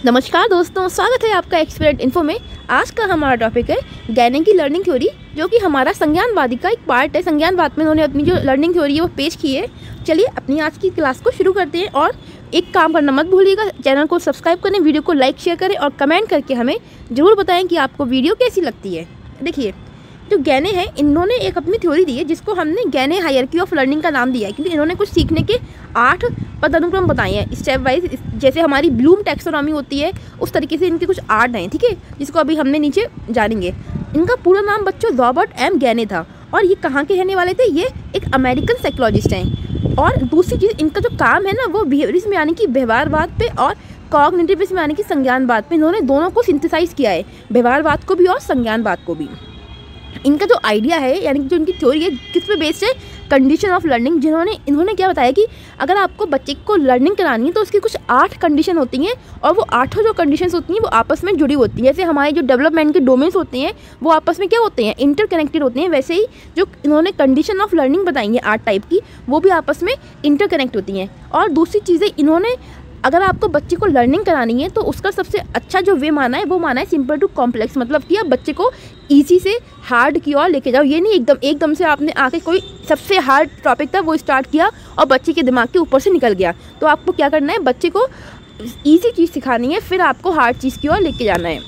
नमस्कार दोस्तों, स्वागत है आपका एक्सपर्ट इन्फो में। आज का हमारा टॉपिक है गैने की लर्निंग थ्योरी, जो कि हमारा संज्ञानवादी का एक पार्ट है। संज्ञानवाद में उन्होंने अपनी जो लर्निंग थ्योरी है वो पेश की है। चलिए अपनी आज की क्लास को शुरू करते हैं। और एक काम करना मत भूलिएगा, चैनल को सब्सक्राइब करें, वीडियो को लाइक शेयर करें और कमेंट करके हमें ज़रूर बताएं कि आपको वीडियो कैसी लगती है। देखिए, जो गैने हैं इन्होंने एक अपनी थ्योरी दी है जिसको हमने गैने हायरार्की ऑफ लर्निंग का नाम दिया है, क्योंकि इन्होंने कुछ सीखने के 8 पदानुक्रम बताए हैं स्टेप वाइज। जैसे हमारी ब्लूम टैक्सोनॉमी होती है उस तरीके से इनके कुछ 8 हैं, ठीक है, जिसको अभी हमने नीचे जानेंगे। इनका पूरा नाम बच्चों रॉबर्ट एम गैने था और ये कहाँ के रहने वाले थे? ये एक अमेरिकन साइकोलॉजिस्ट हैं। और दूसरी चीज़, इनका जो काम है ना वो बिहेवियरिज्म यानी कि व्यवहारवाद पे और कॉग्निटिविज्म यानी कि संज्ञानवाद पे इन्होंने दोनों को सिंथेसाइज किया है, व्यवहारवाद को भी और संज्ञानवाद को भी। इनका जो आइडिया है यानी कि जो इनकी थ्योरी है किस पे बेस्ड है? Condition of learning. इन्होंने क्या बताया कि अगर आपको बच्चे को लर्निंग करानी है तो उसकी कुछ 8 कंडीशन होती हैं और वो 8 जो कंडीशंस होती हैं वो आपस में जुड़ी होती हैं। जैसे हमारे जो डेवलपमेंट के डोमेन्स होते हैं वो आपस में क्या होते हैं? इंटरकनेक्टेड होते हैं। वैसे ही जो इन्होंने कंडीशन ऑफ लर्निंग बताई है 8 टाइप की, वो भी आपस में इंटरकनेक्ट होती हैं। और दूसरी चीज़ें, इन्होंने अगर आपको बच्चे को लर्निंग करानी है तो उसका सबसे अच्छा जो वे माना है वो माना है सिंपल टू कॉम्प्लेक्स। मतलब कि आप बच्चे को इजी से हार्ड की ओर लेके जाओ। ये नहीं एकदम से आपने आके कोई सबसे हार्ड टॉपिक था वो स्टार्ट किया और बच्चे के दिमाग के ऊपर से निकल गया। तो आपको क्या करना है? बच्चे को ईजी चीज़ सिखानी है, फिर आपको हार्ड चीज़ की ओर लेके जाना है,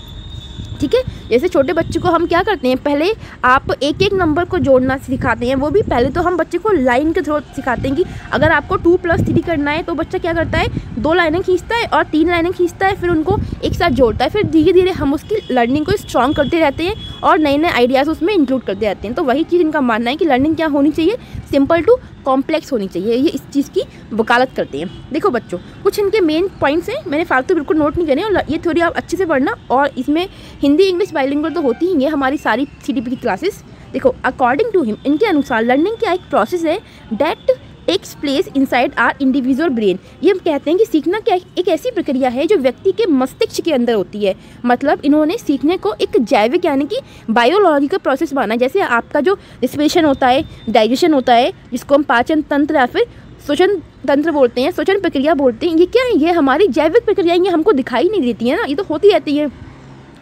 ठीक है। जैसे छोटे बच्चे को हम क्या करते हैं, पहले आप एक एक नंबर को जोड़ना सिखाते हैं। वो भी पहले तो हम बच्चे को लाइन के थ्रू सिखाते हैं कि अगर आपको 2 + 3 करना है तो बच्चा क्या करता है? 2 लाइनें खींचता है और 3 लाइनें खींचता है, फिर उनको एक साथ जोड़ता है। फिर धीरे धीरे हम उसकी लर्निंग को स्ट्रॉन्ग करते रहते हैं और नए नए आइडियाज़ उसमें इंक्लूड करते रहते हैं। तो वही चीज़ इनका मानना है कि लर्निंग क्या होनी चाहिए? सिंपल टू कॉम्प्लेक्स होनी चाहिए। ये इस चीज़ की वकालत करते हैं। देखो बच्चों, कुछ इनके मेन पॉइंट्स हैं, मैंने फालतू बिल्कुल नोट नहीं करने, और ये थ्योरी आप अच्छे से पढ़ना। और इसमें हिंदी इंग्लिश बाइलिंगुअल तो होती ही है हमारी सारी CDP की क्लासेस। देखो, अकॉर्डिंग टू हिम, इनके अनुसार लर्निंग क्या एक प्रोसेस है that takes place inside our individual brain. ये हम कहते हैं कि सीखना क्या एक ऐसी प्रक्रिया है जो व्यक्ति के मस्तिष्क के अंदर होती है। मतलब इन्होंने सीखने को एक जैविक यानी कि बायोलॉजिकल प्रोसेस माना है। जैसे आपका जो रिस्पिरेशन होता है, डाइजेशन होता है, जिसको हम पाचन तंत्र या फिर श्वसन तंत्र बोलते हैं, श्वसन प्रक्रिया बोलते हैं, ये क्या है? ये हमारी जैविक प्रक्रियाएं, ये हमको दिखाई नहीं देती है ना, ये तो होती रहती है।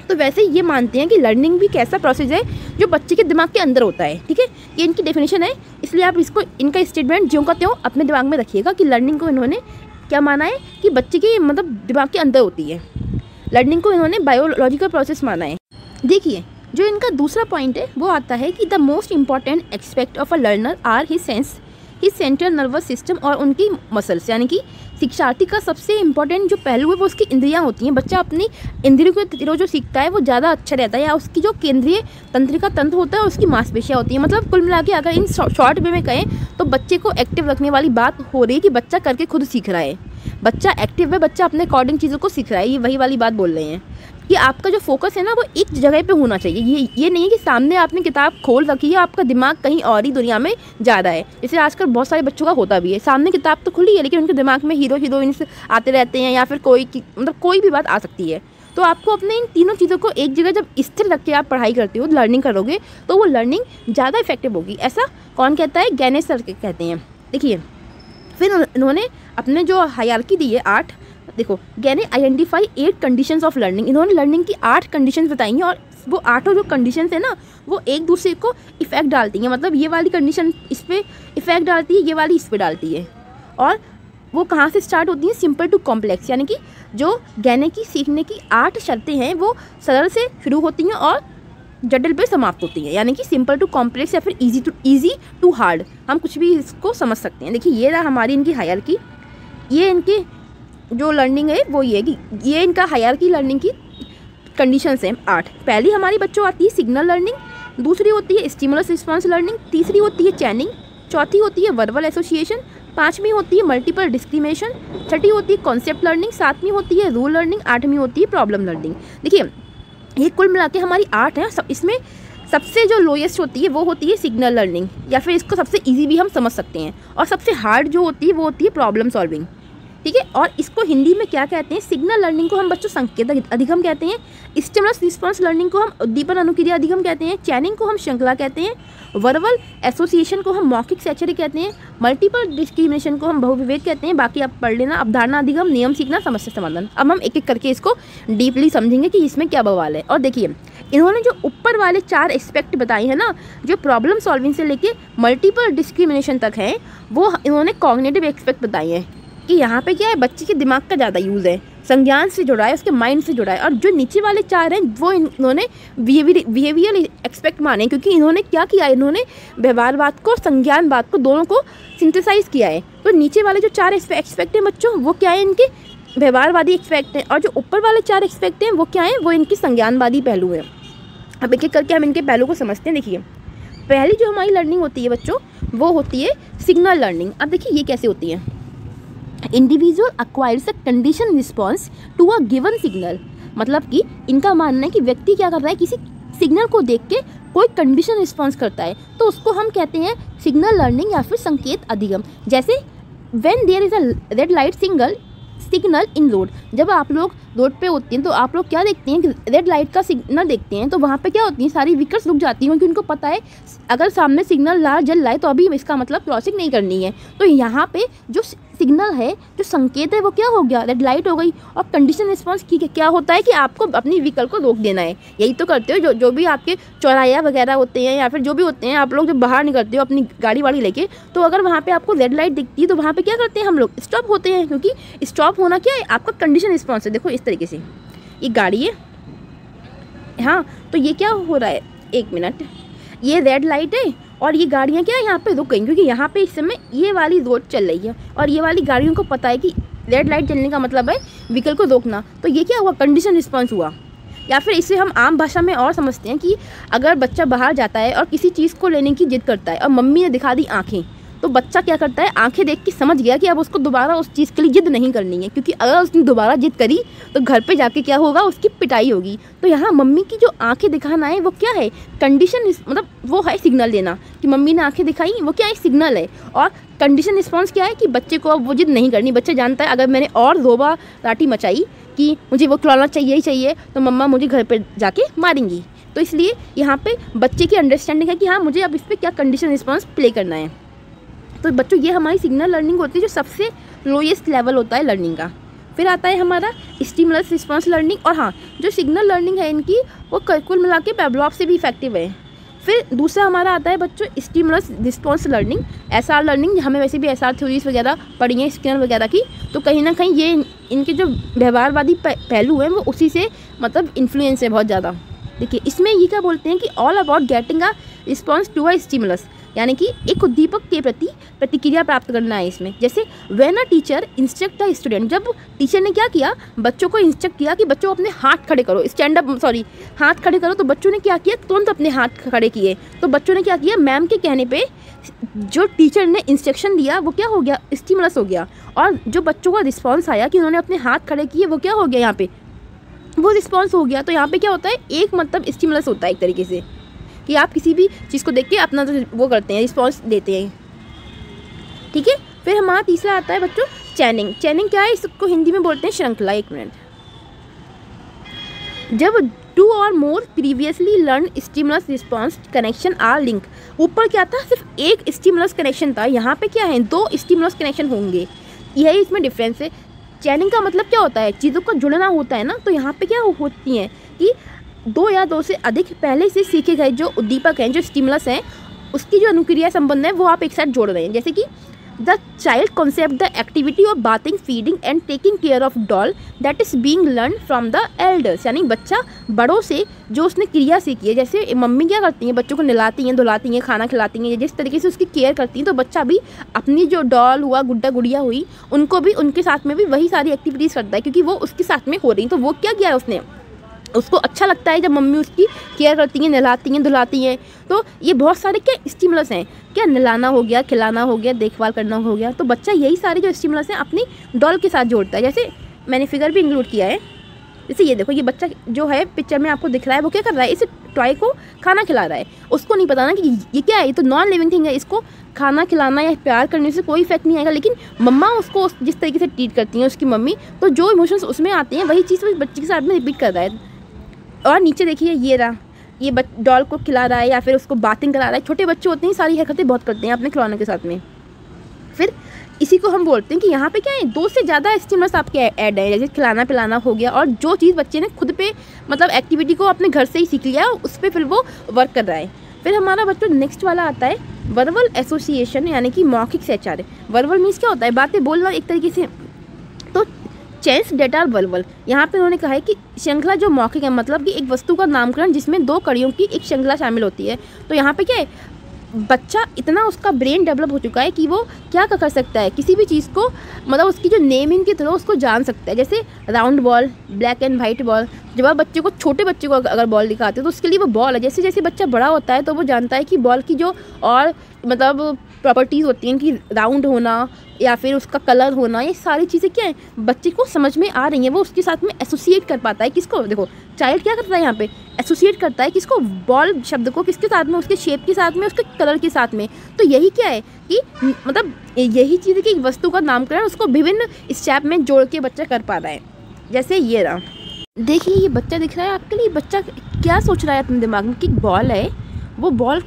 तो वैसे ये मानते हैं कि लर्निंग भी कैसा प्रोसेस है जो बच्चे के दिमाग के अंदर होता है, ठीक है। ये इनकी डेफिनेशन है, इसलिए आप इसको इनका स्टेटमेंट ज्यों का त्यों अपने दिमाग में रखिएगा कि लर्निंग को इन्होंने क्या माना है कि बच्चे के मतलब दिमाग के अंदर होती है। लर्निंग को इन्होंने बायोलॉजिकल प्रोसेस माना है। देखिए, जो इनका दूसरा पॉइंट है वो आता है कि the most important aspect of a learner are his central nervous system और उनकी मसल्स। यानी कि शिक्षार्थी का सबसे इंपॉर्टेंट जो पहलू है वो उसकी इंद्रियां होती हैं। बच्चा अपनी इंद्रियों के जो सीखता है वो ज़्यादा अच्छा रहता है, या उसकी जो केंद्रीय तंत्रिका तंत्र होता है उसकी मांसपेशियां होती हैं। मतलब कुल मिला के अगर इन शॉर्ट वे में कहें तो बच्चे को एक्टिव रखने वाली बात हो रही है कि बच्चा करके खुद सीख रहा है, बच्चा एक्टिव है, बच्चा अपने अकॉर्डिंग चीज़ों को सीख रहा है। ये वही वाली बात बोल रहे हैं कि आपका जो फोकस है ना वो एक जगह पे होना चाहिए। ये नहीं है कि सामने आपने किताब खोल रखी है, आपका दिमाग कहीं और ही दुनिया में जा रहा है। जैसे आजकल बहुत सारे बच्चों का होता भी है, सामने किताब तो खुली है लेकिन उनके दिमाग में हीरो हीरोइंस आते रहते हैं, या फिर कोई भी बात आ सकती है। तो आपको अपने इन तीनों चीज़ों को एक जगह जब स्थिर रख के आप पढ़ाई करते हो, लर्निंग करोगे, तो वो लर्निंग ज़्यादा इफेक्टिव होगी। ऐसा कौन कहता है? गैने सर कहते हैं। देखिए, फिर उन्होंने अपने जो हायरार्की दी है 8, देखो, गैने आइडेंटिफाई 8 कंडीशंस ऑफ लर्निंग। इन्होंने लर्निंग की 8 कंडीशंस बताई हैं और वो 8 जो कंडीशंस है ना वो एक दूसरे को इफेक्ट डालती हैं। मतलब ये वाली कंडीशन इस पर इफेक्ट डालती है, ये वाली इस पर डालती है। और वो कहाँ से स्टार्ट होती हैं? Simple to complex. यानी कि जो गैने की सीखने की 8 शर्तें हैं वो सरल से शुरू होती हैं और जटिल पे समाप्त होती है। यानी कि सिंपल टू कॉम्प्लेक्स या फिर इजी टू हार्ड, हम कुछ भी इसको समझ सकते हैं। देखिए, ये रहा हमारी इनकी हायरार्की। ये इनकी जो लर्निंग है वो ये कि ये इनका हायरार्की लर्निंग की कंडीशंस हैं 8। पहली हमारी बच्चों आती है सिग्नल लर्निंग, दूसरी होती है स्टिमुलस रिस्पॉन्स लर्निंग, तीसरी होती है चैनिंग, चौथी होती है वर्बल एसोसिएशन, पाँचवीं होती है मल्टीपल डिस्क्रिमिनेशन, छठी होती है कॉन्सेप्ट लर्निंग, सातवीं होती है रूल लर्निंग, आठवीं होती है प्रॉब्लम लर्निंग। देखिए, ये कुल मिला के हमारी 8 हैं। इसमें सबसे जो लोएस्ट होती है वो होती है सिग्नल लर्निंग, या फिर इसको सबसे ईजी भी हम समझ सकते हैं। और सबसे हार्ड जो होती है वो होती है प्रॉब्लम सॉल्विंग, ठीक है। और इसको हिंदी में क्या कहते हैं, सिग्नल लर्निंग को हम बच्चों संकेत अधिगम कहते हैं, स्टिमुलस रिस्पॉन्स लर्निंग को हम उद्दीपन अनुक्रिया अधिगम कहते हैं, चैनिंग को हम श्रृंखला कहते हैं, वर्बल एसोसिएशन को हम मौखिक शैक्षणिक कहते हैं, मल्टीपल डिस्क्रिमिनेशन को हम बहुविवेक कहते हैं। बाकी आप पढ़ लेना, अवधारणा अधिगम, नियम सीखना, समस्या समाधान। अब हम एक एक करके इसको डीपली समझेंगे कि इसमें क्या बवाल है। और देखिए, इन्होंने जो ऊपर वाले 4 एस्पेक्ट बताए हैं ना, जो प्रॉब्लम सॉल्विंग से लेके मल्टीपल डिस्क्रिमिनेशन तक हैं, वो इन्होंने कॉग्निटिव एस्पेक्ट बताए हैं कि यहाँ पे क्या है, बच्चे के दिमाग का ज़्यादा यूज़ है, संज्ञान से जुड़ा है, उसके माइंड से जुड़ा है। और जो नीचे वाले 4 हैं वो इन्होंने बिहेवियर एक्सपेक्ट माने, क्योंकि इन्होंने क्या किया, इन्होंने व्यवहारवाद को संज्ञानवाद को दोनों को सिंथेसाइज किया है। तो नीचे वाले जो 4 एक्सपेक्ट हैं बच्चों, वो क्या है, इनके व्यवहारवादी एक्सपेक्ट हैं, और जो ऊपर वाले 4 एक्सपेक्ट हैं वो क्या हैं, वो इनकी संज्ञानवादी पहलू है। अब एक एक करके हम इनके पहलू को समझते हैं। देखिए, पहली जो हमारी लर्निंग होती है बच्चों, वो होती है सिग्नल लर्निंग। अब देखिए ये कैसे होती है। Individual acquires a condition response to a given signal, मतलब कि इनका मानना है कि व्यक्ति क्या कर रहा है, किसी सिग्नल को देख के कोई कंडीशन रिस्पॉन्स करता है, तो उसको हम कहते हैं सिग्नल लर्निंग या फिर संकेत अधिगम। जैसे when there is a red light signal in road, जब आप लोग रोड पे होते हैं तो आप लोग क्या देखते हैं कि रेड लाइट का सिग्नल देखते हैं, तो वहाँ पे क्या होती है, सारी व्हीकल्स रुक जाती हैं, क्योंकि उनको पता है अगर सामने सिग्नल लाल जल रहा है तो अभी इसका मतलब क्रॉसिंग नहीं करनी है। तो यहाँ पे जो सिग्नल है, जो संकेत है, वो क्या हो गया, रेड लाइट हो गई। और कंडीशन रिस्पॉन्स की क्या होता है कि आपको अपनी व्हीकल को रोक देना है। यही तो करते हो जो भी आपके चौराया वगैरह होते हैं या फिर जो भी होते हैं, आप लोग जब बाहर निकलते हो अपनी गाड़ी वाड़ी लेके, तो अगर वहाँ पे आपको रेड लाइट दिखती है तो वहाँ पे क्या करते हैं हम लोग, स्टॉप होते हैं, क्योंकि स्टॉप होना क्या है, आपका कंडीशन रिस्पॉन्स है। देखो इस तरीके से ये गाड़ी है, हाँ, तो ये क्या हो रहा है, 1 मिनट, ये रेड लाइट है और ये गाड़ियाँ क्या यहाँ पे रुक गई, क्योंकि यहाँ पे इस समय ये वाली रोड चल रही है और ये वाली गाड़ियों को पता है कि रेड लाइट चलने का मतलब है व्हीकल को रोकना। तो ये क्या हुआ, कंडीशन रिस्पॉन्स हुआ। या फिर इसे हम आम भाषा में और समझते हैं कि अगर बच्चा बाहर जाता है और किसी चीज़ को लेने की जिद करता है और मम्मी ने दिखा दी आँखें, तो बच्चा क्या करता है, आंखें देख के समझ गया कि अब उसको दोबारा उस चीज़ के लिए जिद नहीं करनी है, क्योंकि अगर उसने दोबारा जिद करी तो घर पे जाके क्या होगा, उसकी पिटाई होगी। तो यहाँ मम्मी की जो आंखें दिखाना है वो क्या है, कंडीशन, मतलब वो है सिग्नल देना कि मम्मी ने आंखें दिखाई, वो क्या है, सिग्नल है। और कंडीशन रिस्पॉन्स क्या है कि बच्चे को अब वो जिद नहीं करनी। बच्चा जानता है अगर मैंने और रोबा राटी मचाई कि मुझे वो खिलौना चाहिए ही चाहिए, तो मम्मा मुझे घर पर जाके मारेंगी। तो इसलिए यहाँ पे बच्चे की अंडरस्टैंडिंग है कि हाँ, मुझे अब इस पर क्या कंडीशन रिस्पॉन्स प्ले करना है। तो बच्चों ये हमारी सिग्नल लर्निंग होती है, जो सबसे लोएस्ट लेवल होता है लर्निंग का। फिर आता है हमारा स्टिमुलस रिस्पॉन्स लर्निंग। और हाँ, जो सिग्नल लर्निंग है इनकी, वो कुल मिला के पेवलॉव से भी इफेक्टिव है। फिर दूसरा हमारा आता है बच्चों stimulus response learning, SR learning. हमें वैसे भी एसआर थ्योरीज वगैरह पढ़ी हैं, स्किनर वगैरह की, तो कहीं ना कहीं ये इनके जो व्यवहारवादी पहलू हैं वो उसी से मतलब इन्फ्लुएंस है बहुत ज़्यादा। देखिए इसमें ये क्या बोलते हैं कि all about getting a response to a stimulus, यानी कि एक उद्दीपक के प्रति प्रतिक्रिया प्राप्त करना है इसमें। जैसे when a teacher instruct the student, जब टीचर ने क्या किया, बच्चों को इंस्ट्रक्ट किया कि बच्चों अपने हाथ खड़े करो, हाथ खड़े करो, तो बच्चों ने क्या किया, तुरंत अपने हाथ खड़े किए। तो बच्चों ने क्या किया, मैम के कहने पे जो टीचर ने इंस्ट्रक्शन दिया वो क्या हो गया, स्टिमुलस हो गया। और जो बच्चों का रिस्पॉन्स आया कि उन्होंने अपने हाथ खड़े किए, वो क्या हो गया, यहाँ पे वो रिस्पॉन्स हो गया। तो यहाँ पे क्या होता है, एक मतलब स्टिमुलस होता है एक तरीके से, कि आप किसी भी चीज़ को देख के अपना तो वो करते हैं, रिस्पॉन्स देते हैं। ठीक है। फिर हमारा तीसरा आता है बच्चों चैनिंग। चैनिंग क्या है, इसको हिंदी में बोलते हैं श्रृंखला। 1 मिनट। जब 2 और more previously learn stimulus response connection or link, ऊपर क्या था, सिर्फ एक स्टिमुलस कनेक्शन था, यहाँ पे क्या है, 2 स्टिमुलस कनेक्शन होंगे। यही इसमें डिफरेंस है। चैनिंग का मतलब क्या होता है, चीज़ों का जुड़ना होता है ना। तो यहाँ पे क्या होती है कि 2 या 2 से अधिक पहले से सीखे गए जो उद्दीपक हैं, जो स्टिमुलस हैं, उसकी जो अनुक्रिया संबंध है वो आप एक साथ जोड़ रहे हैं। जैसे कि the child concept the activity of bathing, feeding and taking care of doll that is being learn from the elders, यानी बच्चा बड़ों से जो उसने क्रिया सीखी है। जैसे मम्मी क्या करती हैं, बच्चों को नहलाती हैं, धुलाती हैं, खाना खिलाती हैं, जिस तरीके से उसकी केयर करती हैं, तो बच्चा भी अपनी जो डॉल हुआ, गुड्डा गुड़िया हुई, उनको भी उनके साथ में भी वही सारी एक्टिविटीज़ करता है, क्योंकि वो उसके साथ में हो रही। तो वो क्या किया है उसने, उसको अच्छा लगता है जब मम्मी उसकी केयर करती हैं, नहलाती हैं, धुलाती हैं। तो ये बहुत सारे क्या स्टिमुलस हैं, क्या नहलाना हो गया, खिलाना हो गया, देखभाल करना हो गया। तो बच्चा यही सारे जो स्टिमुलस हैं अपनी डॉल के साथ जोड़ता है। जैसे मैंने फिगर भी इंक्लूड किया है। जैसे ये देखो, ये बच्चा जो है पिक्चर में आपको दिख रहा है, वो क्या कर रहा है, इस टॉय को खाना खिला रहा है, उसको नहीं पता ना कि ये क्या है, ये तो नॉन लिविंग थिंग है, इसको खाना खिलाना या प्यार करने से कोई इफेक्ट नहीं आएगा। लेकिन मम्मा उसको जिस तरीके से ट्रीट करती हैं उसकी मम्मी, तो जो इमोशंस उसमें आते हैं वही चीज़ उस बच्चे के साथ में रिपीट कर रहा है। और नीचे देखिए ये रहा, ये डॉल को खिला रहा है या फिर उसको बातिंग करा रहा है। छोटे बच्चे होते हैं सारी हरकतें बहुत करते हैं अपने खिलौनों के साथ में। फिर इसी को हम बोलते हैं कि यहाँ पे क्या है, 2 से ज़्यादा स्टिमुलस आपके ऐड है, जैसे खिलाना पिलाना हो गया, और जो चीज़ बच्चे ने खुद पे मतलब एक्टिविटी को अपने घर से ही सीख लिया उस पर फिर वो वर्क कर रहा है। फिर हमारा बच्चों नेक्स्ट वाला आता है वर्बल एसोसिएशन, यानी कि मौखिक संचार। वर्बल मीन्स क्या होता है, बातें बोलना एक तरीके से। तो चेंस डेटा वर्बल, यहाँ पे उन्होंने कहा है कि श्रृंखला जो मौखिक है, मतलब कि एक वस्तु का नामकरण जिसमें 2 कड़ियों की एक श्रृंखला शामिल होती है। तो यहाँ पे क्या है, बच्चा इतना उसका ब्रेन डेवलप हो चुका है कि वो क्या कर सकता है, किसी भी चीज़ को मतलब उसकी जो नेमिंग के थ्रू उसको जान सकता है। जैसे round ball, black and white ball, जब आप बच्चे को, छोटे बच्चे को अगर बॉल दिखाते हो तो उसके लिए वो बॉल है। जैसे जैसे बच्चा बड़ा होता है तो वो जानता है कि बॉल की जो और मतलब प्रॉपर्टीज़ होती हैं कि राउंड होना या फिर उसका कलर होना, ये सारी चीज़ें क्या है बच्चे को समझ में आ रही हैं। वो उसके साथ में एसोसिएट कर पाता है। किसको, देखो चाइल्ड क्या करता है यहाँ पे, एसोसिएट करता है किसको, बॉल शब्द को, किसके साथ में, उसके शेप के साथ में, उसके कलर के साथ में। तो यही क्या है कि मतलब यही चीज़ है कि वस्तु का नामकरण उसको विभिन्न स्टेप में जोड़ के बच्चा कर पा रहा है। जैसे ये रहा, देखिए ये बच्चा दिख रहा है आपके लिए, बच्चा क्या सोच रहा है अपने दिमाग में कि बॉल है, वो बॉल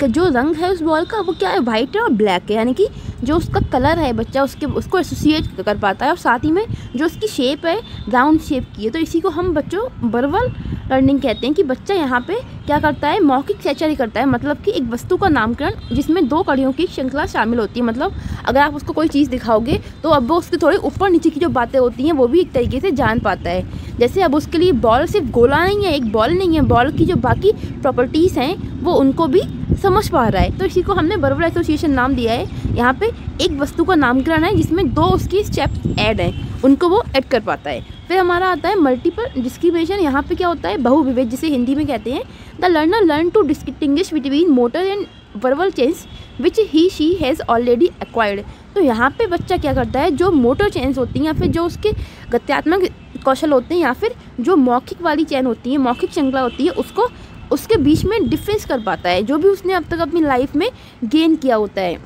का जो रंग है उस बॉल का वो क्या है, वाइट है और ब्लैक है, यानी कि जो उसका कलर है बच्चा उसको एसोसिएट कर पाता है। और साथ ही में जो उसकी शेप है राउंड शेप की है। तो इसी को हम बच्चों वर्बल लर्निंग कहते हैं कि बच्चा यहाँ पे क्या करता है, मौखिक संचार करता है, मतलब कि एक वस्तु का नामकरण जिसमें 2 कड़ियों की श्रृंखला शामिल होती है। मतलब अगर आप उसको कोई चीज़ दिखाओगे तो अब वो उसके थोड़े ऊपर नीचे की जो बातें होती हैं वो भी एक तरीके से जान पाता है। जैसे अब उसके लिए बॉल सिर्फ गोला नहीं है, एक बॉल नहीं है, बॉल की जो बाकी प्रॉपर्टीज़ हैं वो उनको भी समझ पा रहा है। तो इसी को हमने वर्बल एसोसिएशन नाम दिया है। यहाँ पे एक वस्तु का नामकरण है जिसमें 2 उसकी स्टेप्स ऐड हैं, उनको वो ऐड कर पाता है। फिर हमारा आता है मल्टीपल डिस्क्रिमिनेशन। यहाँ पे क्या होता है, बहुविवेक जिसे हिंदी में कहते हैं। The learner learn to distinguish between motor and verbal change which he she has already acquired. तो यहाँ पे बच्चा क्या करता है, जो मोटर चेंज होती हैं या फिर जो उसके गत्यात्मक कौशल होते हैं या फिर जो मौखिक वाली चैन होती है, मौखिक श्रृंखला होती है, उसको उसके बीच में डिफरेंस कर पाता है जो भी उसने अब तक अपनी लाइफ में गेन किया होता है।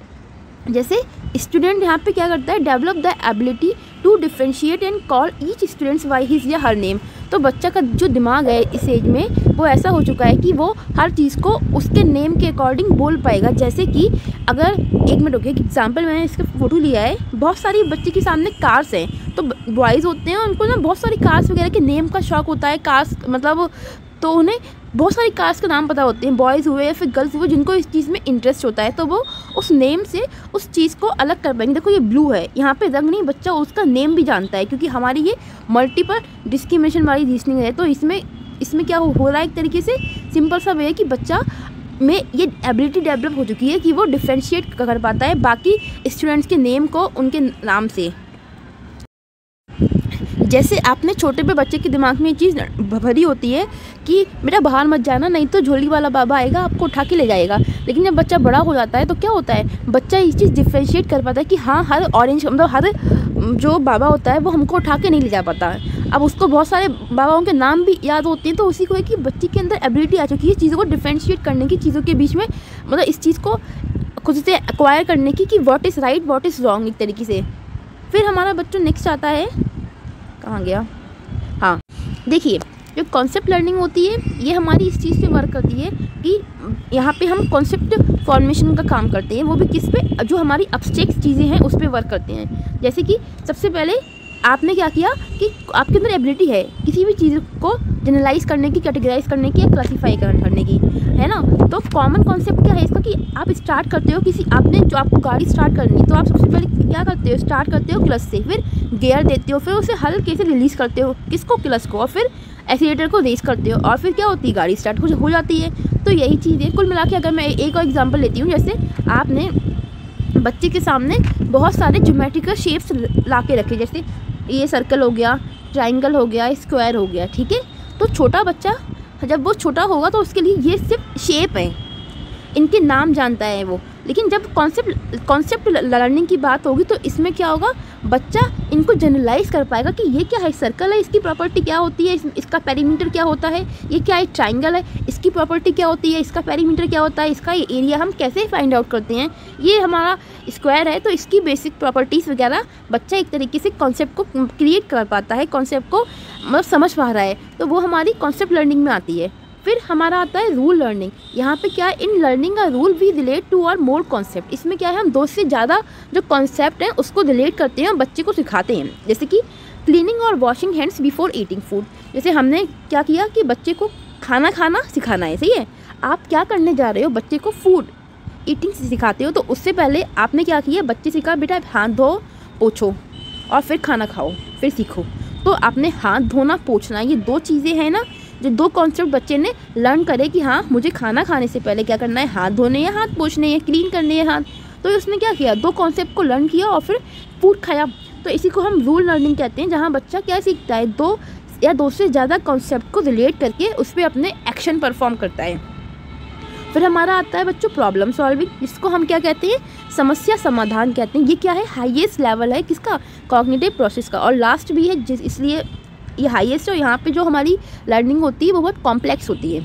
जैसे स्टूडेंट यहाँ पे क्या करता है, develop the ability to differentiate and call each students by his या हर नेम। तो बच्चा का जो दिमाग है इस एज में वो ऐसा हो चुका है कि वो हर चीज़ को उसके नेम के अकॉर्डिंग बोल पाएगा। जैसे कि अगर एक मिनट रुकिए, एग्जाम्पल मैंने इसका फ़ोटो लिया है, बहुत सारी बच्चे के सामने कार्स हैं। तो बॉयज़ होते हैं उनको ना बहुत सारी कार्स वगैरह के नेम का शौक़ होता है, कार्स मतलब तो उन्हें बहुत सारी कार्स के नाम पता होते हैं, बॉयज़ हुए या फिर गर्ल्स हुए जिनको इस चीज़ में इंटरेस्ट होता है, तो वो उस नेम से उस चीज़ को अलग कर पाएंगे। देखो ये ब्लू है, यहाँ पे रंग नहीं, बच्चा उसका नेम भी जानता है क्योंकि हमारी ये मल्टीपल डिस्क्रिमिनेशन वाली रीजनिंग है। तो इसमें क्या हो रहा है, एक तरीके से सिंपल सा वे है कि बच्चा में ये एबिलिटी डेवलप हो चुकी है कि वो डिफ्रेंशिएट कर पाता है बाकी स्टूडेंट्स के नेम को उनके नाम से। जैसे आपने छोटे पे बच्चे के दिमाग में ये चीज़ भरी होती है कि बेटा बाहर मत जाना नहीं तो झोली वाला बाबा आएगा आपको उठा के ले जाएगा। लेकिन जब बच्चा बड़ा हो जाता है तो क्या होता है, बच्चा ये चीज़ डिफ्रेंशिएट कर पाता है कि हाँ हर ऑरेंज मतलब हर जो बाबा होता है वो हमको उठा के नहीं ले जा पाता है। अब उसको बहुत सारे बाबाओं के नाम भी याद होते हैं। तो उसी को है कि बच्चे के अंदर एबिलिटी आ चुकी है चीज़ों को डिफ्रेंशिएट करने की, चीज़ों के बीच में मतलब इस चीज़ को खुद से एक्वायर करने की कि what is right what is wrong एक तरीके से। फिर हमारा बच्चों नेक्स्ट आता है, कहाँ गया, हाँ देखिए जो कॉन्सेप्ट लर्निंग होती है ये हमारी इस चीज़ पे वर्क करती है कि यहाँ पे हम कॉन्सेप्ट फॉर्मेशन का काम करते हैं, वो भी किस पे, जो हमारी अब्स्ट्रैक्ट चीज़ें हैं उस पे वर्क करते हैं। जैसे कि सबसे पहले आपने क्या किया कि आपके अंदर एबिलिटी है किसी भी चीज़ को जनरलाइज करने की, कैटेगराइज करने की या क्लासीफाई करने की, है ना। तो कॉमन कॉन्सेप्ट क्या है इसका कि आप स्टार्ट करते हो किसी, आपने जो आपको गाड़ी स्टार्ट करनी है तो आप सबसे पहले क्या करते हो, स्टार्ट करते हो क्लच से, फिर गियर देते हो, फिर उसे हल्के से रिलीज़ करते हो, किसको, क्लच को, और फिर एक्सीलेटर को रेस करते हो और फिर क्या होती है, गाड़ी स्टार्ट हो जाती है। तो यही चीज़ है कुल मिला के। अगर मैं एक और एग्जांपल लेती हूँ, जैसे आपने बच्चे के सामने बहुत सारे ज्योमेट्रिकल शेप्स ला के रखे, जैसे ये सर्कल हो गया, ट्राइंगल हो गया, स्क्वायर हो गया, ठीक है। तो छोटा बच्चा जब वो छोटा होगा तो उसके लिए ये सिर्फ शेप है, इनके नाम जानता है वो। लेकिन जब कॉन्सेप्ट लर्निंग की बात होगी तो इसमें क्या होगा, बच्चा इनको जनरलाइज कर पाएगा कि ये क्या है, सर्कल है, इसकी प्रॉपर्टी क्या होती है, इसका पेरीमीटर क्या होता है, ये क्या है, ट्राइंगल है, इसकी प्रॉपर्टी क्या होती है, इसका पेरीमीटर क्या होता है, इसका एरिया हम कैसे फाइंड आउट करते हैं, ये हमारा स्क्वायर है तो इसकी बेसिक प्रॉपर्टीज़ वगैरह बच्चा एक तरीके से कॉन्सेप्ट को क्रिएट कर पाता है, कॉन्सेप्ट को मतलब समझ पा रहा है, तो वो हमारी कॉन्सेप्ट लर्निंग में आती है। फिर हमारा आता है रूल लर्निंग। यहाँ पे क्या है, इन लर्निंग का रूल वी रिलेट टू और मोर कॉन्सेप्ट। इसमें क्या है, हम 2 से ज़्यादा जो कॉन्सेप्ट हैं उसको रिलेट करते हैं और बच्चे को सिखाते हैं। जैसे कि क्लीनिंग और washing hands before eating food. जैसे हमने क्या किया कि बच्चे को खाना खाना सिखाना है, सही है। आप क्या करने जा रहे हो, बच्चे को फूड ईटिंग सिखाते हो, तो उससे पहले आपने क्या किया, बच्चे से कहा बेटा हाथ धो पोछो और फिर खाना खाओ, फिर सीखो। तो आपने हाथ धोना पोछना, ये 2 चीज़ें हैं ना, जो 2 कॉन्सेप्ट बच्चे ने लर्न करे कि हाँ मुझे खाना खाने से पहले क्या करना है, हाथ धोने हैं, हाथ पोंछने हैं, क्लीन करने हैं हाथ। तो उसने क्या किया, 2 कॉन्सेप्ट को लर्न किया और फिर फूड खाया। तो इसी को हम रूल लर्निंग कहते हैं, जहाँ बच्चा क्या सीखता है, 2 या 2 से ज़्यादा कॉन्सेप्ट को रिलेट करके उस पर अपने एक्शन परफॉर्म करता है। फिर हमारा आता है बच्चों प्रॉब्लम सॉल्विंग, जिसको हम क्या कहते हैं, समस्या समाधान कहते हैं। ये क्या है, हाईएस्ट लेवल है किसका, कॉग्निटिव प्रोसेस का, और लास्ट भी है, इसलिए ये हाईएस्ट है। और यहाँ पे जो हमारी लर्निंग होती है वो बहुत कॉम्प्लेक्स होती है,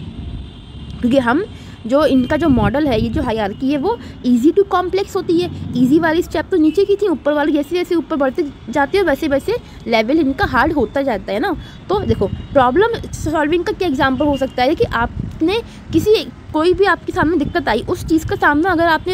क्योंकि हम जो इनका जो मॉडल है, ये जो हायरार्की है वो इजी टू कॉम्प्लेक्स होती है। इजी वाली स्टेप तो नीचे की थी, ऊपर वाली जैसे जैसे ऊपर बढ़ते जाते हो वैसे वैसे लेवल इनका हार्ड होता जाता है ना। तो देखो प्रॉब्लम सॉल्विंग का क्या एग्जांपल हो सकता है कि आपने कोई भी आपके सामने दिक्कत आई, उस चीज़ का सामना अगर आपने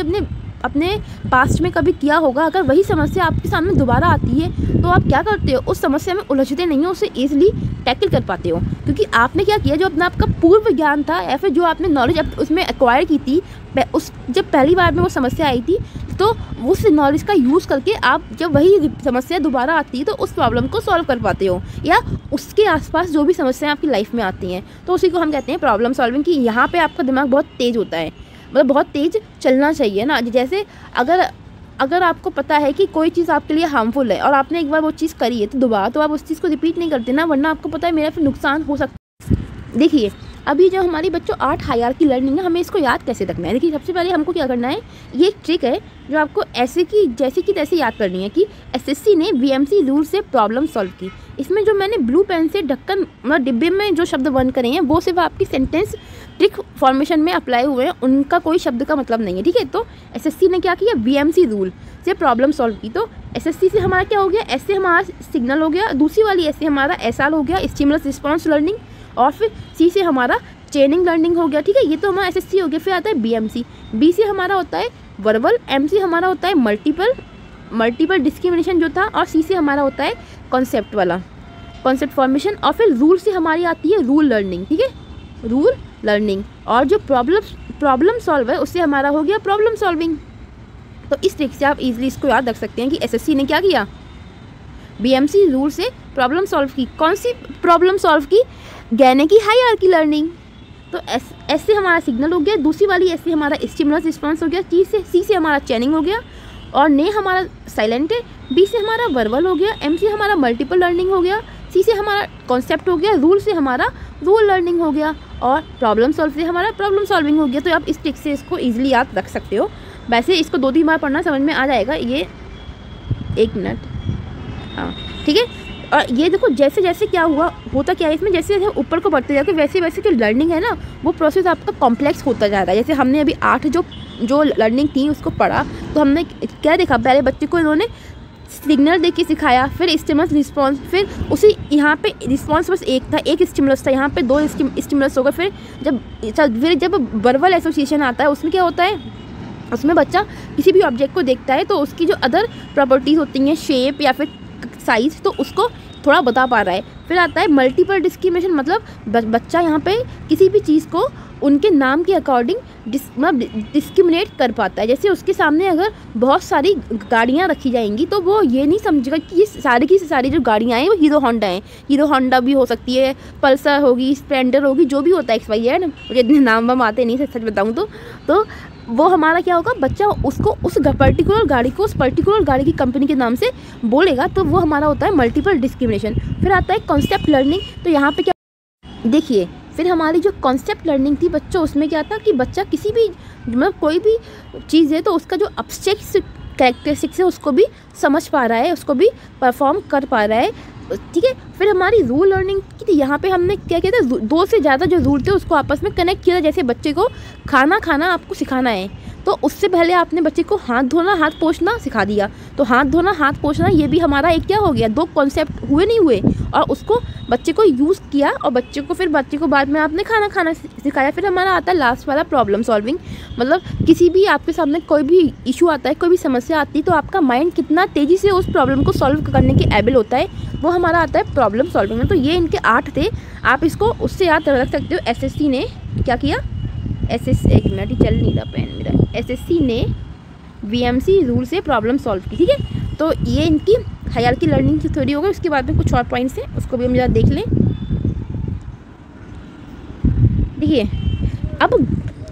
अपने पास्ट में कभी किया होगा, अगर वही समस्या आपके सामने दोबारा आती है तो आप क्या करते हो, उस समस्या में उलझते नहीं हो, उसे ईजिली टैकल कर पाते हो, क्योंकि आपने क्या किया, जो अपना आपका पूर्व ज्ञान था या फिर जो आपने नॉलेज उसमें एक्वायर की थी जब पहली बार में वो समस्या आई थी, तो उस नॉलेज का यूज़ करके आप जब वही समस्या दोबारा आती है तो उस प्रॉब्लम को सॉल्व कर पाते हो, या उसके आसपास जो भी समस्याएं आपकी लाइफ में आती हैं, तो उसी को हम कहते हैं प्रॉब्लम सॉल्विंग। कि यहाँ पे आपका दिमाग बहुत तेज़ होता है, मतलब बहुत तेज़ चलना चाहिए ना। जैसे अगर आपको पता है कि कोई चीज़ आपके लिए हार्मफुल है और आपने एक बार वो चीज़ करी है, तो दोबारा तो आप उस चीज़ को रिपीट नहीं करते ना, वरना आपको पता है मेरा फिर नुकसान हो सकता है। देखिए अभी जो हमारी बच्चों 8 हायरार्की लर्निंग है, हमें इसको याद कैसे रखना है। देखिए सबसे पहले हमको क्या करना है, ये एक ट्रिक है जो आपको ऐसे की जैसे की तैसे याद करनी है कि एसएससी ने बीएमसी रूल से प्रॉब्लम सॉल्व की। इसमें जो मैंने ब्लू पेन से ढक्कन मतलब डिब्बे में जो शब्द बन करे हैं वो सिर्फ आपकी सेंटेंस ट्रिक फॉर्मेशन में अप्लाई हुए हैं, उनका कोई शब्द का मतलब नहीं है, ठीक है। तो एसएससी ने क्या किया, बीएमसी रूल से प्रॉब्लम सॉल्व की। तो एसएससी से हमारा क्या हो गया, ऐसे हमारा सिग्नल हो गया, दूसरी वाली ऐसे हमारा एसआर हो गया, स्टिमुलस रिस्पॉन्स लर्निंग, और फिर सी से हमारा चेनिंग लर्निंग हो गया, ठीक है। ये तो हमारा एसएससी हो गया। फिर आता है बीएमसी, बी से हमारा होता है वर्बल, एम से हमारा होता है मल्टीपल डिस्क्रिमिनेशन जो था, और सी से हमारा होता है कॉन्सेप्ट वाला कॉन्सेप्ट फॉर्मेशन, और फिर रूल से हमारी आती है रूल लर्निंग, ठीक है, रूल लर्निंग। और जो प्रॉब्लम सॉल्व है उससे हमारा हो गया प्रॉब्लम सॉल्विंग। तो इस ट्रिक से आप इजीली इसको याद रख सकते हैं कि एसएससी ने क्या किया, बीएमसी रूल से प्रॉब्लम सॉल्व की। कौन सी प्रॉब्लम सॉल्व की, गैने की हायरार्की लर्निंग। तो ऐसे हमारा सिग्नल हो गया, दूसरी वाली ऐसे हमारा स्टिमुलस रिस्पॉन्स हो गया, सी से हमारा चैनिंग हो गया, और ने हमारा साइलेंट है, बी से हमारा वर्बल हो गया, एम से हमारा मल्टीपल लर्निंग हो गया, सी से हमारा कॉन्सेप्ट हो गया, रूल से हमारा रूल लर्निंग हो गया, और प्रॉब्लम सॉल्व से हमारा प्रॉब्लम सॉल्विंग हो गया। तो आप इस ट्रिक से इसको ईजिली याद रख सकते हो। वैसे इसको 2-3 बार पढ़ना समझ में आ जाएगा। ये 1 मिनट, हाँ ठीक है। और ये देखो जैसे जैसे क्या होता क्या है इसमें, जैसे जैसे ऊपर को बढ़ते जाते वैसे वैसे जो लर्निंग है ना वो प्रोसेस आपका कॉम्प्लेक्स होता जा रहा है। जैसे हमने अभी 8 जो लर्निंग थी उसको पढ़ा, तो हमने क्या देखा, पहले बच्चे को इन्होंने सिग्नल देके सिखाया, फिर स्टिमुलस रिस्पॉन्स, फिर उसी यहाँ पे रिस्पॉन्स बस एक था, एक स्टिमुलस था, यहाँ पे 2 स्टिमुलस होगा। फिर जब वर्बल एसोसिएशन आता है उसमें क्या होता है, उसमें बच्चा किसी भी ऑब्जेक्ट को देखता है तो उसकी जो अदर प्रॉपर्टीज़ होती हैं, शेप या फिर साइज़, तो उसको थोड़ा बता पा रहा है। फिर आता है मल्टीपल डिस्क्रिमिनेशन, मतलब बच्चा यहाँ पे किसी भी चीज़ को उनके नाम के अकॉर्डिंग डिस्क्रिमिनेट कर पाता है। जैसे उसके सामने अगर बहुत सारी गाड़ियाँ रखी जाएंगी तो वो ये नहीं समझेगा कि ये सारी की सारी जो गाड़ियाँ हैं वो हीरो होंडा हैं। हीरो होंडा भी हो सकती है, पल्सर होगी, स्प्लेंडर होगी, जो भी होता है XYZ, मुझे इतने नाम वाम आते नहीं, सच बताऊँ तो वो हमारा क्या होगा, बच्चा उसको उस पर्टिकुलर गाड़ी को उस पर्टिकुलर गाड़ी की कंपनी के नाम से बोलेगा, तो वो हमारा होता है मल्टीपल डिस्क्रिमिनेशन। फिर आता है कॉन्सेप्ट लर्निंग। तो यहाँ पे क्या देखिए, फिर हमारी जो कॉन्सेप्ट लर्निंग थी बच्चों, उसमें क्या था कि बच्चा किसी भी मतलब कोई भी चीज़ है तो उसका जो कैरेक्टरिस्टिक्स है उसको भी समझ पा रहा है, उसको भी परफॉर्म कर पा रहा है, ठीक है। फिर हमारी रूल लर्निंग की थी, यहाँ पे हमने क्या किया था, 2 से ज़्यादा जो रूल थे उसको आपस में कनेक्ट किया था। जैसे बच्चे को खाना खाना आपको सिखाना है, तो उससे पहले आपने बच्चे को हाथ धोना हाथ पोंछना सिखा दिया। तो हाथ धोना हाथ पोंछना ये भी हमारा एक क्या हो गया, 2 कॉन्सेप्ट हुए नहीं हुए, और उसको बच्चे को यूज़ किया, और बच्चे को बाद में आपने खाना खाना सिखाया। फिर हमारा आता है लास्ट वाला प्रॉब्लम सॉल्विंग, मतलब किसी भी आपके सामने कोई भी इशू आता है, कोई भी समस्या आती है, तो आपका माइंड कितना तेज़ी से उस प्रॉब्लम को सॉल्व करने के एबल होता है, वो हमारा आता है प्रॉब्लम सॉल्विंग में। तो ये इनके 8 थे, आप इसको उससे याद रख सकते हो। एसएससी ने क्या किया, एक मिनट ही चल नहीं रहा पेन मेरा, एसएससी ने वीएमसी रूल से प्रॉब्लम सॉल्व की, ठीक है। तो ये इनकी हायरार्की लर्निंग की थ्योरी हो गई। उसके बाद में कुछ और पॉइंट्स हैं, उसको भी हम जरा देख लें। देखिए, अब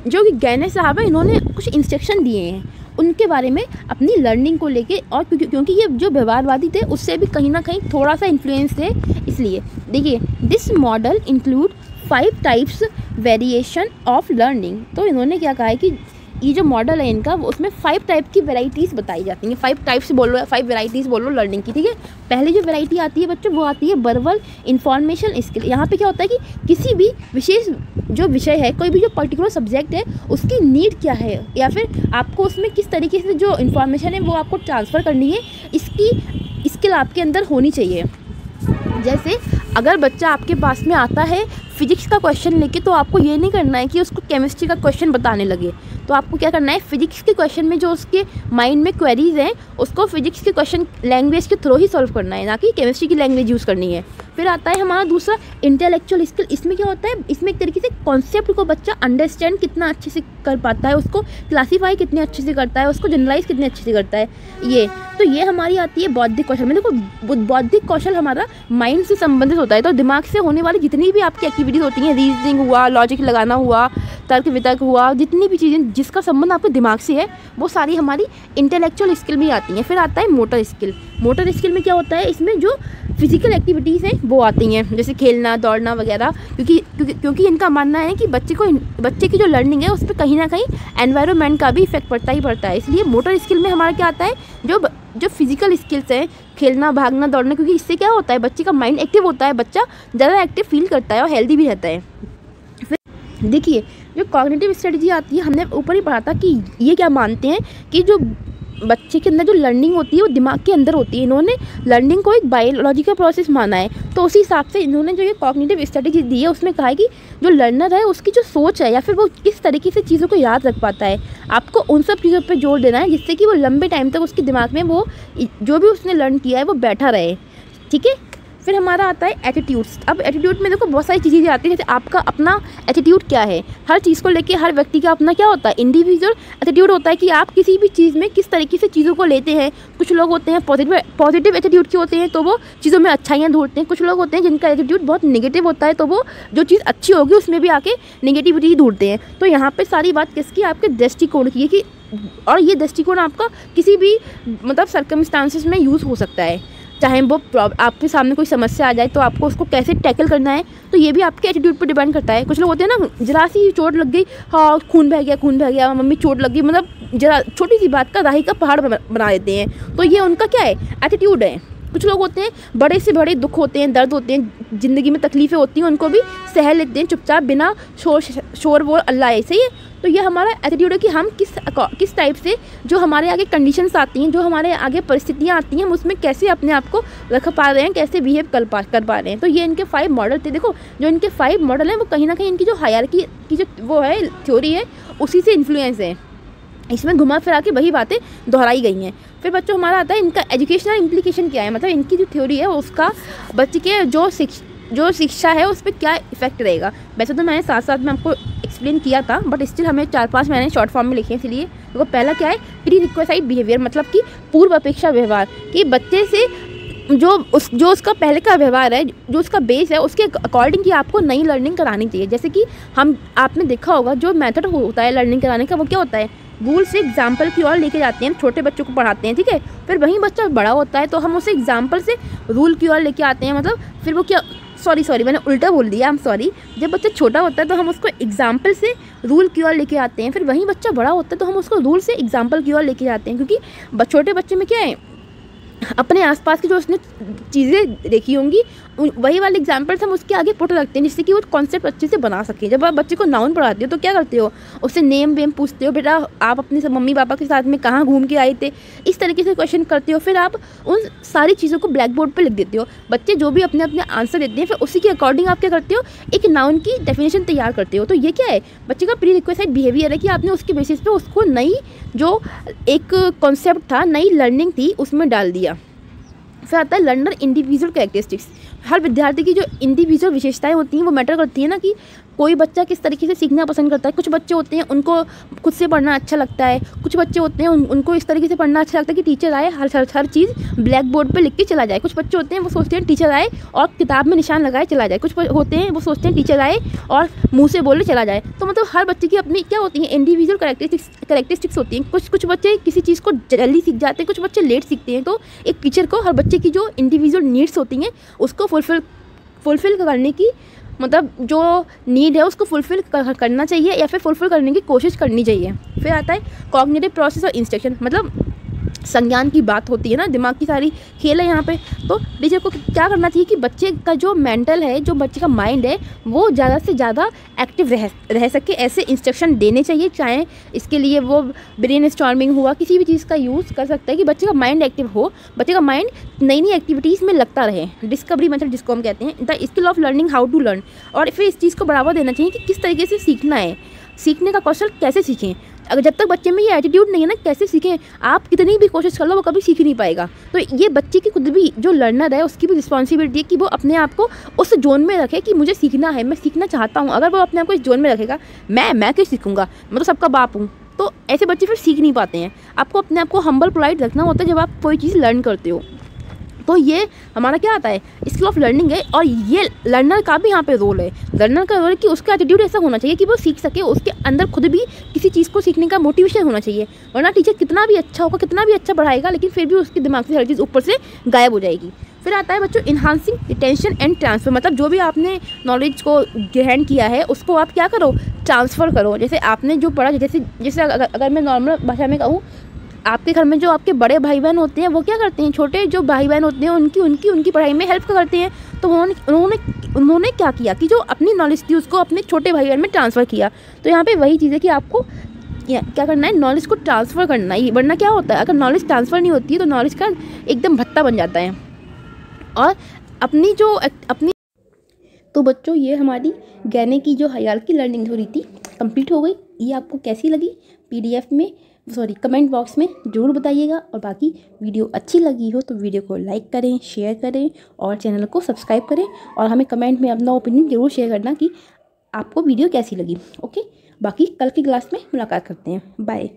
जो गैने साहब है, इन्होंने कुछ इंस्ट्रक्शन दिए हैं उनके बारे में अपनी लर्निंग को लेके, और क्योंकि ये जो व्यवहारवादी थे उससे भी कहीं ना कहीं थोड़ा सा इन्फ्लुएंस थे, इसलिए देखिए, this model include 5 types variation of learning. तो इन्होंने क्या कहा है कि ये जो मॉडल है इनका, वो उसमें 5 टाइप की वैरायटीज़ बताई जाती हैं। 5 टाइप्स बोलो, 5 वैरायटीज़ बोलो लर्निंग की, ठीक है। पहले जो वैरायटी आती है बच्चों, वो आती है वर्बल इंफॉर्मेशन स्किल। यहाँ पे क्या होता है कि किसी भी विशेष जो विषय है, कोई भी जो पर्टिकुलर सब्जेक्ट है, उसकी नीड क्या है, या फिर आपको उसमें किस तरीके से जो इन्फॉर्मेशन है वो आपको ट्रांसफ़र करनी है, इसकी स्किल आपके अंदर होनी चाहिए। जैसे अगर बच्चा आपके पास में आता है फिजिक्स का क्वेश्चन लेके, तो आपको ये नहीं करना है कि उसको केमिस्ट्री का क्वेश्चन बताने लगे। तो आपको क्या करना है, फिजिक्स के क्वेश्चन में जो उसके माइंड में क्वेरीज हैं, उसको फिजिक्स के क्वेश्चन लैंग्वेज के थ्रू ही सॉल्व करना है, ना कि केमिस्ट्री की लैंग्वेज यूज़ करनी है। फिर आता है हमारा दूसरा इंटेलेक्चुअल स्किल। इसमें क्या होता है, इसमें एक तरीके से कॉन्सेप्ट को बच्चा अंडरस्टैंड कितना अच्छे से कर पाता है, उसको क्लासीफाई कितने अच्छे से करता है, उसको जनरलाइज कितने अच्छे से करता है। ये हमारी आती है बौद्धिक कौशल में। देखो, बौद्धिक कौशल हमारा माइंड से संबंधित होता है, तो दिमाग से होने वाली जितनी भी आपकी एक्टिविटीज़ होती हैं, रीजनिंग हुआ, लॉजिक लगाना हुआ, तर्क वितर्क हुआ, जितनी भी चीज़ें जिसका संबंध आपके दिमाग से है, वो सारी हमारी इंटेलेक्चुअल स्किल में आती हैं। फिर आता है मोटर स्किल। मोटर स्किल में क्या होता है, इसमें जो फिजिकल एक्टिविटीज़ हैं वो आती हैं, जैसे खेलना दौड़ना वगैरह, क्योंकि इनका मानना है कि बच्चे की जो लर्निंग है उस पर कहीं ना कहीं एनवायरनमेंट का भी इफेक्ट पड़ता ही पड़ता है। इसलिए मोटर स्किल में हमारा क्या आता है, जो फिजिकल स्किल्स हैं, खेलना भागना दौड़ना, क्योंकि इससे क्या होता है, बच्चे का माइंड एक्टिव होता है, बच्चा ज़्यादा एक्टिव फील करता है और हेल्दी भी रहता है। फिर देखिए, जो कॉग्निटिव स्ट्रेटजी आती है, हमने ऊपर ही पढ़ा था कि ये क्या मानते हैं कि जो बच्चे के अंदर जो लर्निंग होती है वो दिमाग के अंदर होती है। इन्होंने लर्निंग को एक बायोलॉजिकल प्रोसेस माना है, तो उसी हिसाब से इन्होंने जो ये कॉग्निटिव स्ट्रेटजी दी है उसमें कहा है कि जो लर्नर है उसकी जो सोच है, या फिर वो किस तरीके से चीज़ों को याद रख पाता है, आपको उन सब चीज़ों पे जोर देना है, जिससे कि वो लंबे टाइम तक उसके दिमाग में वो जो भी उसने लर्न किया है वो बैठा रहे, ठीक है। फिर हमारा आता है एटीट्यूड्स। अब एटीट्यूड में देखो बहुत सारी चीज़ें आती हैं, जैसे आपका अपना एटीट्यूड क्या है। हर चीज़ को लेके हर व्यक्ति का अपना क्या होता है, इंडिविजुअल एटीट्यूड होता है कि आप किसी भी चीज़ में किस तरीके से चीज़ों को लेते हैं। कुछ लोग होते हैं पॉजिटिव एटीट्यूड के होते हैं, तो वो चीज़ों में अच्छाइयाँ ढूंढते हैं। कुछ लोग होते हैं जिनका एटीट्यूड बहुत नेगेटिव होता है, तो वो जो चीज़ अच्छी होगी उसमें भी आके नेगेटिविटी ढूंढते हैं। तो यहाँ पर सारी बात किसकी, आपके दृष्टिकोण की है कि, और ये दृष्टिकोण आपका किसी भी मतलब सर्कमस्टांसेस में यूज़ हो सकता है। चाहे वो आपके सामने कोई समस्या आ जाए तो आपको उसको कैसे टैकल करना है, तो ये भी आपके एटीट्यूड पर डिपेंड करता है। कुछ लोग होते हैं ना, जरा सी चोट लग गई, हाँ खून बह गया, मम्मी चोट लग गई, मतलब जरा छोटी सी बात का राही का पहाड़ बना देते हैं, तो ये उनका क्या है, एटीट्यूड है। कुछ लोग होते हैं बड़े से बड़े दुख होते हैं, दर्द होते हैं, ज़िंदगी में तकलीफ़ें होती हैं, उनको भी सह लेते हैं चुपचाप, बिना शोर वोर अल्लाह है, सही है। तो ये हमारा एटीट्यूड है कि हम किस टाइप से जो हमारे आगे कंडीशंस आती हैं, जो हमारे आगे परिस्थितियाँ आती हैं, हम उसमें कैसे अपने आप को रख पा रहे हैं, कैसे बिहेव कर पा रहे हैं। तो ये इनके 5 मॉडल थे। देखो, जो इनके 5 मॉडल हैं वो कहीं ना कहीं इनकी जो हायरार्की की जो वो है थ्योरी है, उसी से इन्फ्लुएंस है। इसमें घुमा फिरा के वही बातें दोहराई गई हैं। फिर बच्चों हमारा आता है इनका एजुकेशनल इम्प्लीकेशन क्या है, मतलब इनकी जो थ्योरी है उसका बच्चे के जो शिक्षा है उस पर क्या इफेक्ट रहेगा। वैसे तो मैंने साथ साथ में आपको एक्सप्लेन किया था, बट स्टिल हमें 4-5 मैंने शॉर्ट फॉर्म में लिखे हैं। इसलिए तो पहला क्या है, प्री रिक्वेसाइट बिहेवियर, मतलब कि पूर्व अपेक्षा व्यवहार, कि बच्चे से जो उसका पहले का व्यवहार है, जो उसका बेस है, उसके अकॉर्डिंग ही आपको नई लर्निंग करानी चाहिए। जैसे कि आपने देखा होगा जो मेथड होता है लर्निंग कराने का, वो क्या होता है, रूल से एग्जाम्पल की ओर लेके जाते हैं, छोटे बच्चों को पढ़ाते हैं, ठीक है। फिर वहीं बच्चा बड़ा होता है तो हम उसे एग्जाम्पल से रूल की ओर लेके आते हैं, मतलब फिर वो क्या सॉरी मैंने उल्टा बोल दिया, आई एम सॉरी। जब बच्चा छोटा होता है तो हम उसको एग्जाम्पल से रूल की ओर लेके आते हैं, फिर वहीं बच्चा बड़ा होता है तो हम उसको रूल से एग्जाम्पल की ओर लेके जाते हैं, क्योंकि छोटे बच्चे में क्या है, अपने आसपास की जो उसने चीज़ें देखी होंगी वही वाले एग्जाम्पल्स हम उसके आगे पुट रखते हैं, जिससे कि वो कॉन्सेप्ट अच्छे से बना सकें। जब आप बच्चे को नाउन पढ़ाते हो तो क्या करते हो, उससे नेम वेम पूछते हो, बेटा आप अपने मम्मी पापा के साथ में कहाँ घूम के आए थे, इस तरीके से क्वेश्चन करते हो। फिर आप उन सारी चीज़ों को ब्लैक बोर्ड पर लिख देते हो। बच्चे जो भी अपने अपने आंसर देते हैं, फिर उसी के अकॉर्डिंग आप क्या करते हो, एक नाउन की डेफिनेशन तैयार करते हो। तो ये क्या है, बच्चे का प्री रिक्वेस्ट बिहेवियर है कि आपने उसके बेसिस पे उसको नई जो एक कॉन्सेप्ट था, नई लर्निंग थी, उसमें डाल दिया। फिर आता है लर्नर इंडिविजुअल कैरेक्टरिस्टिक्स। हर विद्यार्थी की जो इंडिविजुअल विशेषताएं होती हैं वो मैटर करती है ना, कि कोई बच्चा किस तरीके से सीखना पसंद करता है। कुछ बच्चे होते हैं उनको खुद से पढ़ना अच्छा लगता है, कुछ बच्चे होते हैं उनको इस तरीके से पढ़ना अच्छा लगता है कि टीचर आए हर चीज़ ब्लैक बोर्ड पे लिख के चला जाए। कुछ बच्चे होते हैं वो सोचते हैं टीचर आए और किताब में निशान लगाए चला जाए। कुछ होते हैं वो सोचते हैं टीचर आए और मुँह से बोले चला जाए। तो मतलब हर बच्चे की अपनी क्या होती है, इंडिविजुअल कैरेक्टरिस्टिक्स होती हैं। कुछ बच्चे किसी चीज़ को जल्दी सीख जाते हैं, कुछ बच्चे लेट सीखते हैं। तो एक टीचर को हर बच्चे की जो इंडिविजुअल नीड्स होती हैं उसको फुलफिल करने की, मतलब जो नीड है उसको फुलफिल करना चाहिए या फिर फुलफिल करने की कोशिश करनी चाहिए। फिर आता है कॉग्निटिव प्रोसेस और इंस्ट्रक्शन, मतलब संज्ञान की बात होती है ना, दिमाग की सारी खेल है यहाँ पे। तो टीचर को क्या करना चाहिए कि बच्चे का जो मेंटल है, जो बच्चे का माइंड है, वो ज़्यादा से ज़्यादा एक्टिव रह सके, ऐसे इंस्ट्रक्शन देने चाहिए। चाहे इसके लिए वो ब्रेन स्टॉर्मिंग हुआ, किसी भी चीज़ का यूज़ कर सकता है कि बच्चे का माइंड एक्टिव हो, बच्चे का माइंड नई नई एक्टिविटीज़ में लगता रहे। डिस्कवरी मेथड जिसको हम कहते हैं, the skill of learning how to learn. और फिर इस चीज़ को बढ़ावा देना चाहिए कि किस तरीके से सीखना है, सीखने का कौशल कैसे सीखें। अगर जब तक बच्चे में ये एटीट्यूड नहीं है ना, कैसे सीखें, आप कितनी भी कोशिश कर लो वो कभी सीख नहीं पाएगा। तो ये बच्चे की खुद भी जो लर्नर है उसकी भी रिस्पॉन्सिबिलिटी है कि वो अपने आप को उस जोन में रखे कि मुझे सीखना है, मैं सीखना चाहता हूँ। अगर वो अपने आप को इस जोन में रखेगा, मैं क्यों सीखूंगा, मैं तो सबका बाप हूँ, तो ऐसे बच्चे फिर सीख नहीं पाते हैं। आपको अपने आप को हम्बल पोलाइट रखना होता है जब आप कोई चीज़ लर्न करते हो। तो ये हमारा क्या आता है, स्किल ऑफ लर्निंग है। और ये लर्नर का भी यहाँ पे रोल है। लर्नर का रोल है कि उसका एटीट्यूड ऐसा होना चाहिए कि वो सीख सके, उसके अंदर खुद भी किसी चीज़ को सीखने का मोटिवेशन होना चाहिए। वरना टीचर कितना भी अच्छा होगा, कितना भी अच्छा पढ़ाएगा, लेकिन फिर भी उसके दिमाग से हर चीज़ ऊपर से गायब हो जाएगी। फिर आता है बच्चों इन्हांसिंग रिटेंशन एंड ट्रांसफ़र, मतलब जो भी आपने नॉलेज को ग्रहण किया है उसको आप क्या करो, ट्रांसफ़र करो। जैसे आपने जो पढ़ा, जैसे अगर मैं नॉर्मल भाषा में कहूँ, आपके घर में जो आपके बड़े भाई बहन होते हैं वो क्या करते हैं, छोटे जो भाई बहन होते हैं उनकी पढ़ाई में हेल्प करते हैं। तो उन्होंने क्या किया कि जो अपनी नॉलेज थी उसको अपने छोटे भाई बहन में ट्रांसफ़र किया। तो यहाँ पे वही चीज़ है कि आपको क्या करना है, नॉलेज को ट्रांसफ़र करना है। वरना क्या होता है, अगर नॉलेज ट्रांसफ़र नहीं होती है तो नॉलेज का एकदम भत्ता बन जाता है। और अपनी तो बच्चों ये हमारी गैने की जो हायरार्की लर्निंग थ्योरी थी कंप्लीट हो गई। ये आपको कैसी लगी PDF में कमेंट बॉक्स में ज़रूर बताइएगा। और बाकी वीडियो अच्छी लगी हो तो वीडियो को लाइक करें, शेयर करें और चैनल को सब्सक्राइब करें। और हमें कमेंट में अपना ओपिनियन ज़रूर शेयर करना कि आपको वीडियो कैसी लगी। ओके, बाकी कल की क्लास में मुलाकात करते हैं। बाय।